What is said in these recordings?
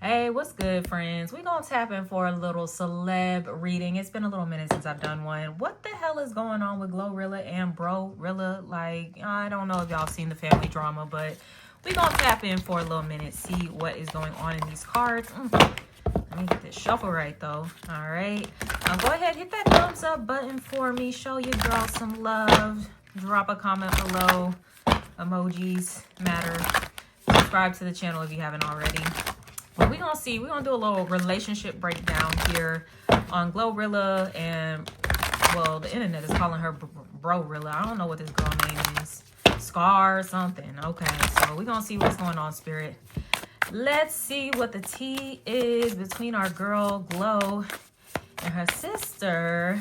Hey, what's good, friends? We're gonna tap in for a little celeb reading. It's been a little minute since I've done one. What the hell is going on with Glorilla and Brorilla? Like, I don't know if y'all seen the family drama, but we're gonna tap in for a little minute, see what is going on in these cards. Let me get this shuffle right, though. All right. Go ahead, hit that thumbs up button for me. Show your girl some love. Drop a comment below. Emojis matter. Subscribe to the channel if you haven't already. But we're going to do a little relationship breakdown here on Glorilla and, well, the internet is calling her Brorilla. I don't know what this girl name is. Scar or something. Okay, so we're going to see what's going on, Spirit. Let's see what the tea is between our girl Glow and her sister.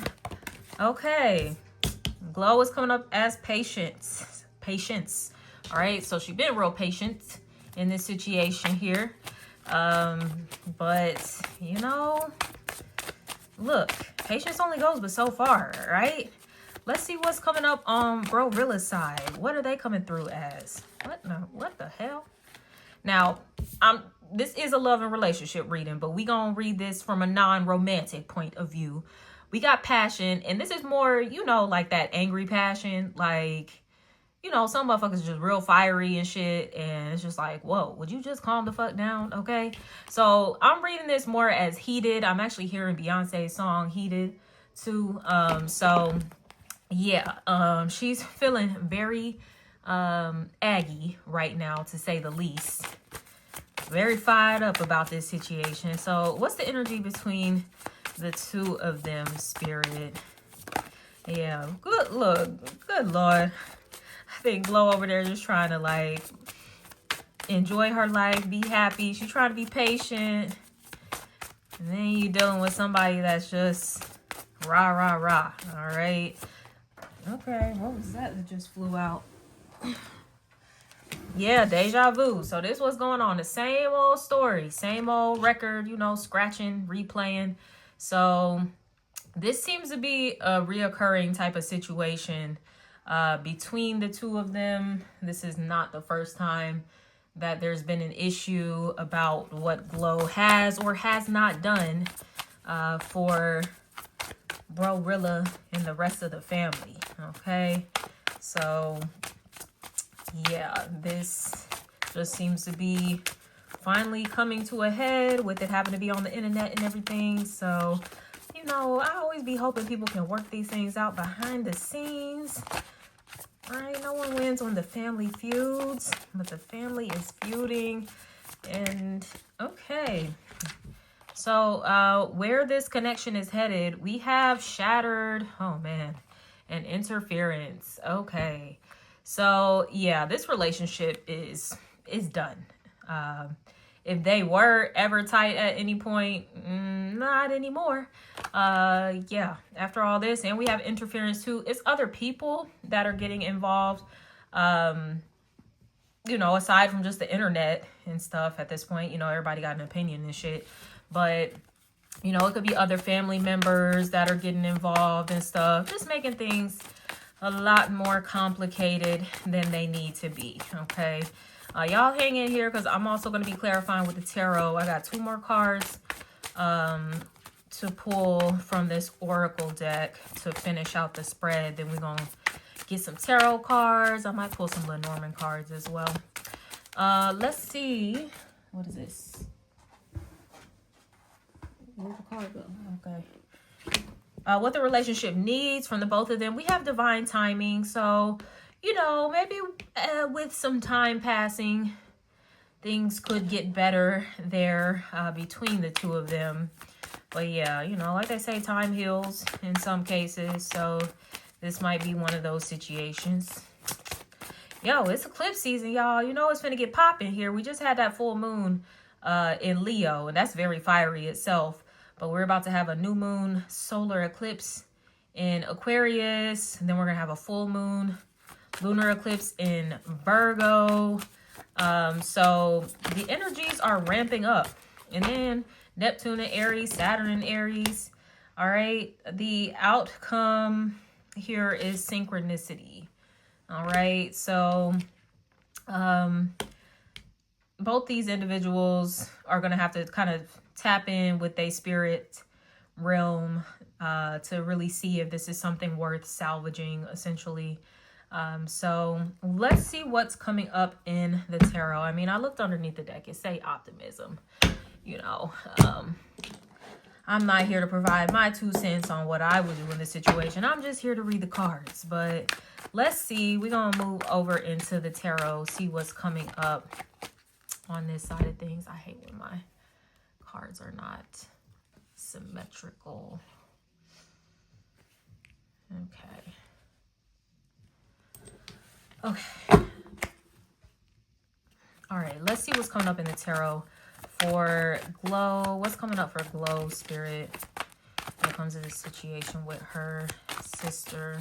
Okay, Glow is coming up as patience. Patience. All right, so she's been real patient in this situation here. But you know, look, patience only goes but so far, right? Let's see what's coming up on Brorilla's side. What are they coming through as? What the hell? Now, this is a love and relationship reading, but we gonna read this from a non-romantic point of view. We got passion, and this is more, you know, like that angry passion, like, you know, some motherfuckers just real fiery and shit, and it's just like, whoa, would you just calm the fuck down, okay? So I'm reading this more as heated. I'm actually hearing Beyonce's song Heated too. So yeah, she's feeling very aggy right now, to say the least. Very fired up about this situation. So what's the energy between the two of them, Spirit? Yeah, good Lord. I think Glow over there just trying to, like, enjoy her life, be happy. She's trying to be patient. And then you dealing with somebody that's just rah, rah, rah. All right. Okay, what was that just flew out? Yeah, deja vu. So this was going on. The same old story, same old record, you know, scratching, replaying. So this seems to be a reoccurring type of situation between the two of them. This is not the first time that there's been an issue about what Glow has or has not done for Brorilla and the rest of the family. Okay, so yeah, this just seems to be finally coming to a head with it having to be on the internet and everything. So, you know, I always be hoping people can work these things out behind the scenes. Right? No one wins when the family feuds, but the family is feuding. And okay. So where this connection is headed, we have shattered, oh man, and interference. Okay. So yeah, this relationship is done. If they were ever tight at any point, not anymore. Yeah, after all this, and we have interference too. It's other people that are getting involved. You know, aside from just the internet and stuff at this point, you know, everybody got an opinion and shit. But, you know, it could be other family members that are getting involved and stuff. Just making things a lot more complicated than they need to be, okay? Y'all hang in here because I'm also going to be clarifying with the tarot. I got 2 more cards to pull from this oracle deck to finish out the spread. Then we're going to get some tarot cards. I might pull some Lenormand cards as well. Let's see. What is this? Where'd the card go? Okay. What the relationship needs from the both of them. We have divine timing. So, you know, maybe with some time passing, things could get better there between the two of them. But yeah, you know, like they say, time heals in some cases. So this might be one of those situations. Yo, it's eclipse season, y'all. You know it's finna get popping here. We just had that full moon in Leo, and that's very fiery itself. But we're about to have a new moon solar eclipse in Aquarius. And then we're going to have a full moon lunar eclipse in Virgo. So the energies are ramping up. And then Neptune in Aries, Saturn in Aries. All right. The outcome here is synchronicity. All right. So both these individuals are going to have to kind of tap in with their spirit realm to really see if this is something worth salvaging, essentially. So let's see what's coming up in the tarot. I mean, I looked underneath the deck. It say optimism. You know, I'm not here to provide my 2 cents on what I would do in this situation. I'm just here to read the cards. But let's see. We're going to move over into the tarot, see what's coming up on this side of things. I hate when my cards are not symmetrical. Okay. All right, let's see what's coming up in the tarot for Glow. What's coming up for Glow, Spirit, when it comes to this situation with her sister?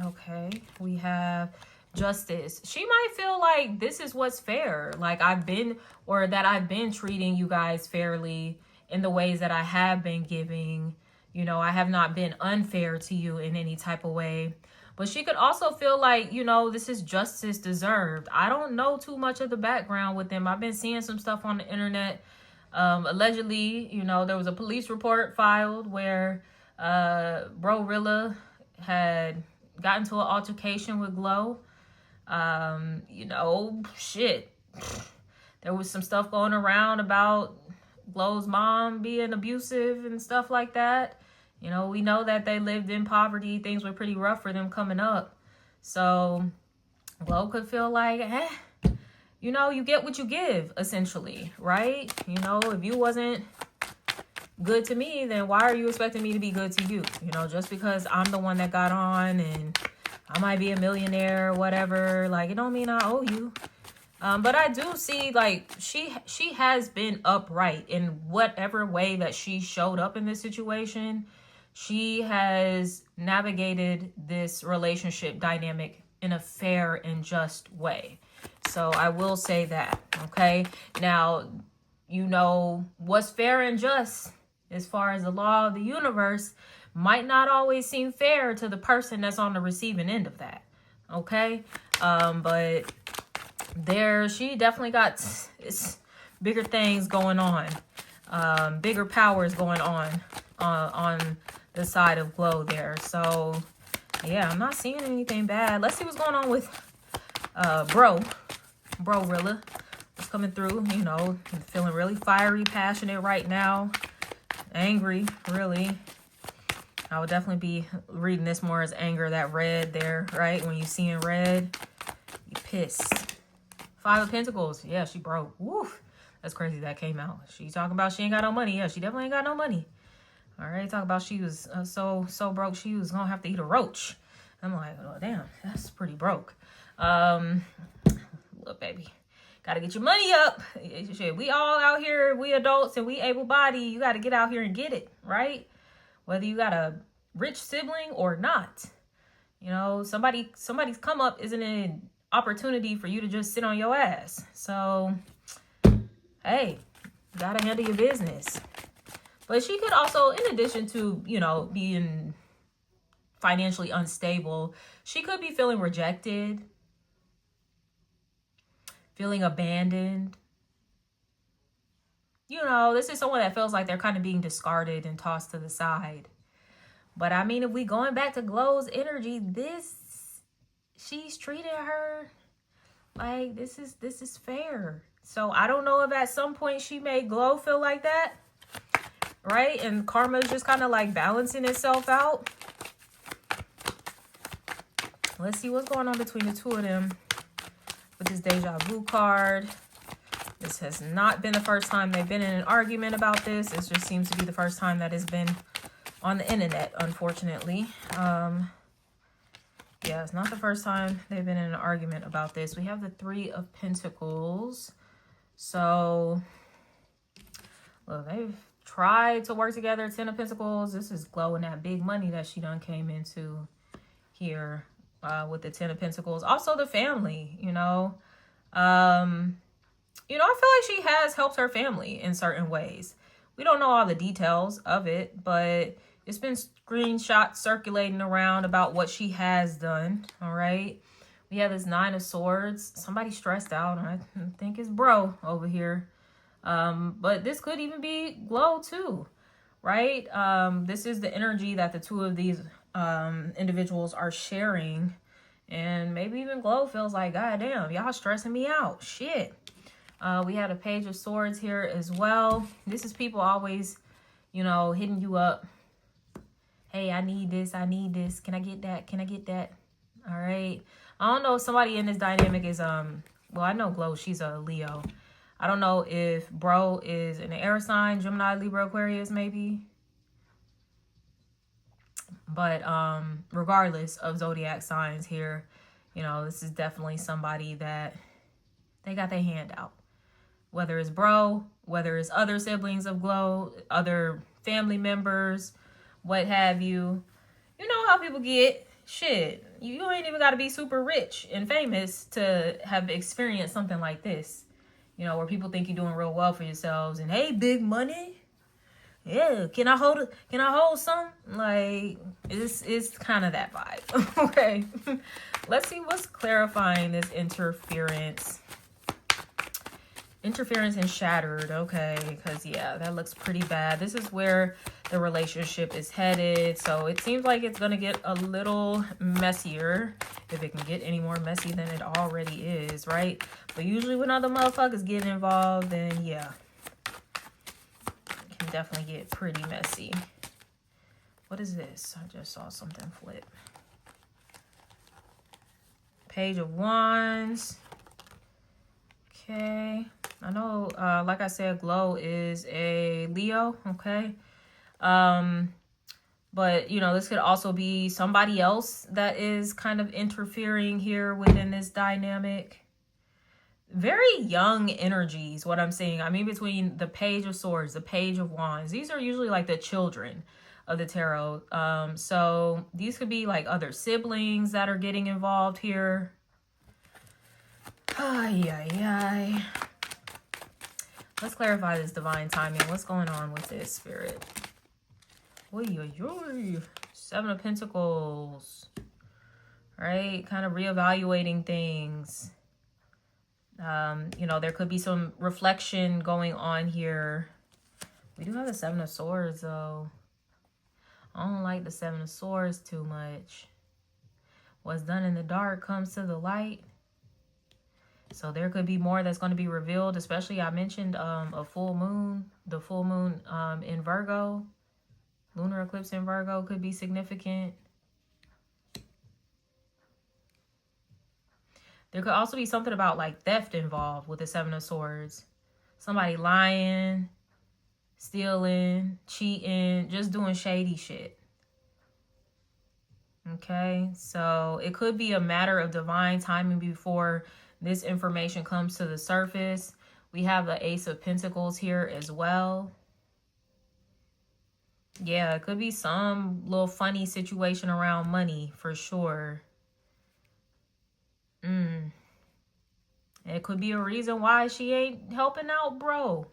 Okay, we have Justice. She might feel like this is what's fair. Like I've been treating you guys fairly in the ways that I have been giving. You know, I have not been unfair to you in any type of way. But she could also feel like, you know, this is justice deserved. I don't know too much of the background with them. I've been seeing some stuff on the internet. Allegedly, you know, there was a police report filed where Brorilla had gotten into an altercation with Glow. You know, shit. There was some stuff going around about Glow's mom being abusive and stuff like that. You know, we know that they lived in poverty. Things were pretty rough for them coming up. So Glow could feel like, you know, you get what you give, essentially, right? You know, if you wasn't good to me, then why are you expecting me to be good to you? You know, just because I'm the one that got on and I might be a millionaire or whatever, like, it don't mean I owe you. But I do see, like, she has been upright in whatever way that she showed up in this situation. She has navigated this relationship dynamic in a fair and just way. So I will say that, okay? Now, you know, what's fair and just as far as the law of the universe might not always seem fair to the person that's on the receiving end of that, okay? But she definitely got bigger things going on, bigger powers going on the side of Glow there. So yeah, I'm not seeing anything bad. Let's see what's going on with Brorilla. What's coming through? You know, feeling really fiery, passionate right now, angry, really. I would definitely be reading this more as anger. That red there, right? When you see in red, you pissed. 5 of Pentacles. Yeah, she broke. Woof. That's crazy that came out. She talking about she ain't got no money. Yeah, she definitely ain't got no money. All right, talk about she was so broke she was gonna have to eat a roach. I'm like, oh damn, that's pretty broke. Look, baby, gotta get your money up. Shit, we all out here, we adults and we able-bodied. You gotta get out here and get it, right? Whether you got a rich sibling or not. You know, somebody's come up isn't an opportunity for you to just sit on your ass. So, hey, you gotta handle your business. But she could also, in addition to, you know, being financially unstable, she could be feeling rejected, feeling abandoned. You know, this is someone that feels like they're kind of being discarded and tossed to the side. But I mean, if we going back to Glow's energy, she's treated her like this is fair. So I don't know if at some point she made Glow feel like that, right? And karma is just kind of like balancing itself out. Let's see what's going on between the two of them with this deja vu card. This has not been the first time they've been in an argument about this. It just seems to be the first time that it's been on the internet, unfortunately. Yeah, it's not the first time they've been in an argument about this. We have the 3 of Pentacles. So, well, they've tried to work together. 10 of Pentacles. This is Glow and that big money that she done came into here with the 10 of Pentacles. Also the family, you know. You know, I feel like she has helped her family in certain ways. We don't know all the details of it, but it's been screenshots circulating around about what she has done, all right? We We have this Nine of Swords. Somebody stressed out, and I think it's bro over here. But this could even be Glow too, right? This is the energy that the two of these individuals are sharing. And maybe even Glow feels like, God damn, y'all stressing me out. Shit. We had a Page of Swords here as well. This is people always, you know, hitting you up. Hey, I need this. I need this. Can I get that? Can I get that? All right. I don't know if somebody in this dynamic is, well, I know Glow, she's a Leo. I don't know if bro is an air sign, Gemini, Libra, Aquarius, maybe. But regardless of zodiac signs here, you know, this is definitely somebody that they got their hand out. Whether it's bro, whether it's other siblings of Glow, other family members, what have you. You know how people get. Shit, you ain't even got to be super rich and famous to have experienced something like this. You know, where people think you're doing real well for yourselves. And hey, big money. Yeah, can I hold some? Like, it's kind of that vibe. Okay. Let's see what's clarifying this interference. Interference and shattered. Okay, because yeah, that looks pretty bad. This is where the relationship is headed. So it seems like it's going to get a little messier. If it can get any more messy than it already is, right? But usually when other motherfuckers get involved, then yeah, it can definitely get pretty messy. What is this? I just saw something flip. Page of Wands. Okay. I know, like I said, Glow is a Leo, okay? But, you know, this could also be somebody else that is kind of interfering here within this dynamic. Very young energies, what I'm seeing. I mean, between the Page of Swords, the Page of Wands. These are usually like the children of the tarot. So these could be like other siblings that are getting involved here. Ay, ay, ay. Let's clarify this divine timing. What's going on with this, Spirit? Oy, oy, oy. Seven of Pentacles. Right? Kind of reevaluating things. You know, there could be some reflection going on here. We do have the Seven of Swords, though. I don't like the Seven of Swords too much. What's done in the dark comes to the light. So there could be more that's going to be revealed, especially I mentioned a full moon. The full moon in Virgo. Lunar eclipse in Virgo could be significant. There could also be something about like theft involved with the Seven of Swords. Somebody lying, stealing, cheating, just doing shady shit. Okay, so it could be a matter of divine timing before this information comes to the surface. We have the Ace of Pentacles here as well. Yeah, it could be some little funny situation around money for sure. It could be a reason why she ain't helping out, bro.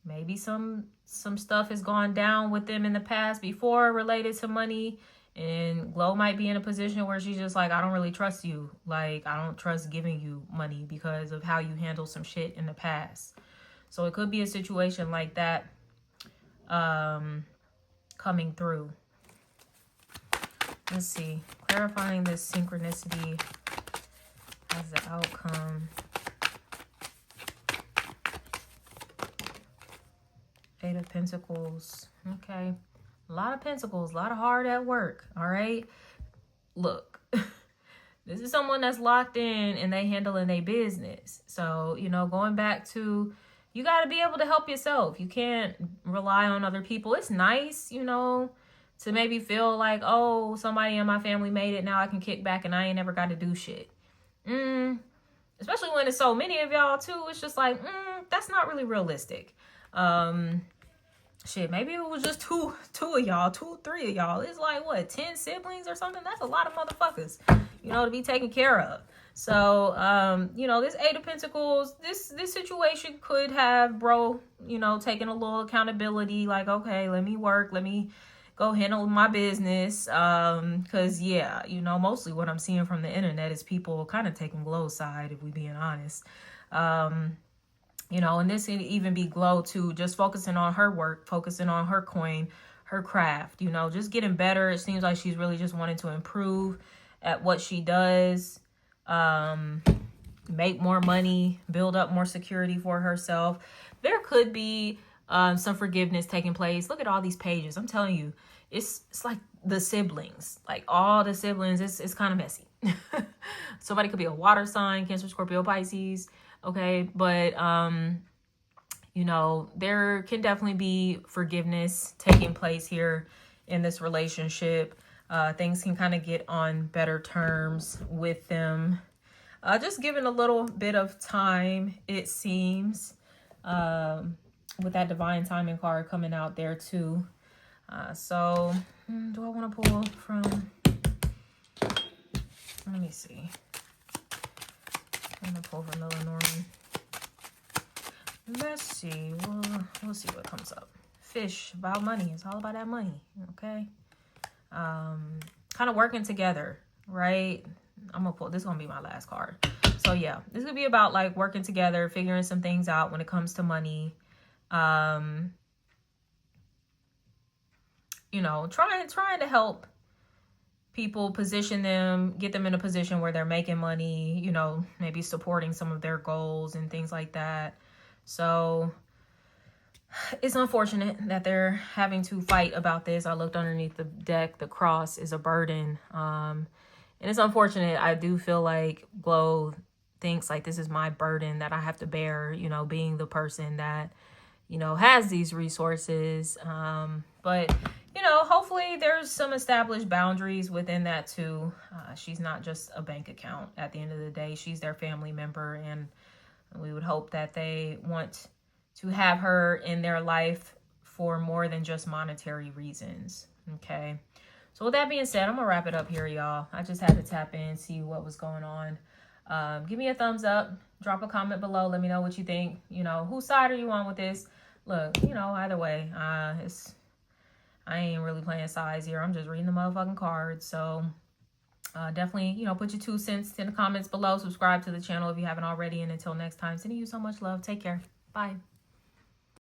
Maybe some stuff has gone down with them in the past before related to money. And Glow might be in a position where she's just like, I don't really trust you. Like, I don't trust giving you money because of how you handle some shit in the past. So it could be a situation like that coming through. Let's see. Clarifying this synchronicity as the outcome. Eight of Pentacles. Okay. A lot of pentacles, a lot of hard at work, all right? Look, this is someone that's locked in and they handling their business. So, you know, going back to, you got to be able to help yourself. You can't rely on other people. It's nice, you know, to maybe feel like, oh, somebody in my family made it. Now I can kick back and I ain't never got to do shit. Especially when it's so many of y'all too. It's just like, that's not really realistic. Shit, maybe it was just two of y'all, 2, 3 of y'all. It's like, what, 10 siblings or something? That's a lot of motherfuckers, you know, to be taken care of. So, you know, this Eight of Pentacles, this situation could have bro, you know, taking a little accountability. Like, okay, let me work. Let me go handle my business. Because, yeah, you know, mostly what I'm seeing from the internet is people kind of taking Glow's side, if we being honest. You know, and this can even be Glow too, just focusing on her work, focusing on her coin, her craft, you know, just getting better. It seems like she's really just wanting to improve at what she does, make more money, build up more security for herself. There could be some forgiveness taking place. Look at all these pages. I'm telling you, it's like the siblings, like all the siblings. It's kind of messy. Somebody could be a water sign, Cancer, Scorpio, Pisces. Okay, but you know, there can definitely be forgiveness taking place here in this relationship. Things can kind of get on better terms with them. Just given a little bit of time, it seems, with that divine timing card coming out there too. So do I want to pull from, let me see. I'm going to pull from the Lenormand. Let's see. We'll see what comes up. Fish, about money. It's all about that money. Okay. Kind of working together, right? I'm going to pull. This is going to be my last card. So, yeah. This is going to be about, like, working together, figuring some things out when it comes to money. You know, trying to help people, position them, get them in a position where they're making money, you know, maybe supporting some of their goals and things like that. So it's unfortunate that they're having to fight about this. I looked underneath the deck. The cross is a burden. And it's unfortunate. I do feel like Glow thinks like this is my burden that I have to bear, you know, being the person that, you know, has these resources. But you know, hopefully there's some established boundaries within that too. She's not just a bank account at the end of the day. She's their family member, and we would hope that they want to have her in their life for more than just monetary reasons. Okay. So with that being said, I'm going to wrap it up here, y'all. I just had to tap in, see what was going on. Give me a thumbs up. Drop a comment below. Let me know what you think. You know, whose side are you on with this? Look, you know, either way, I ain't really playing sides here. I'm just reading the motherfucking cards. So definitely, you know, put your 2 cents in the comments below. Subscribe to the channel if you haven't already. And until next time, sending you so much love. Take care. Bye.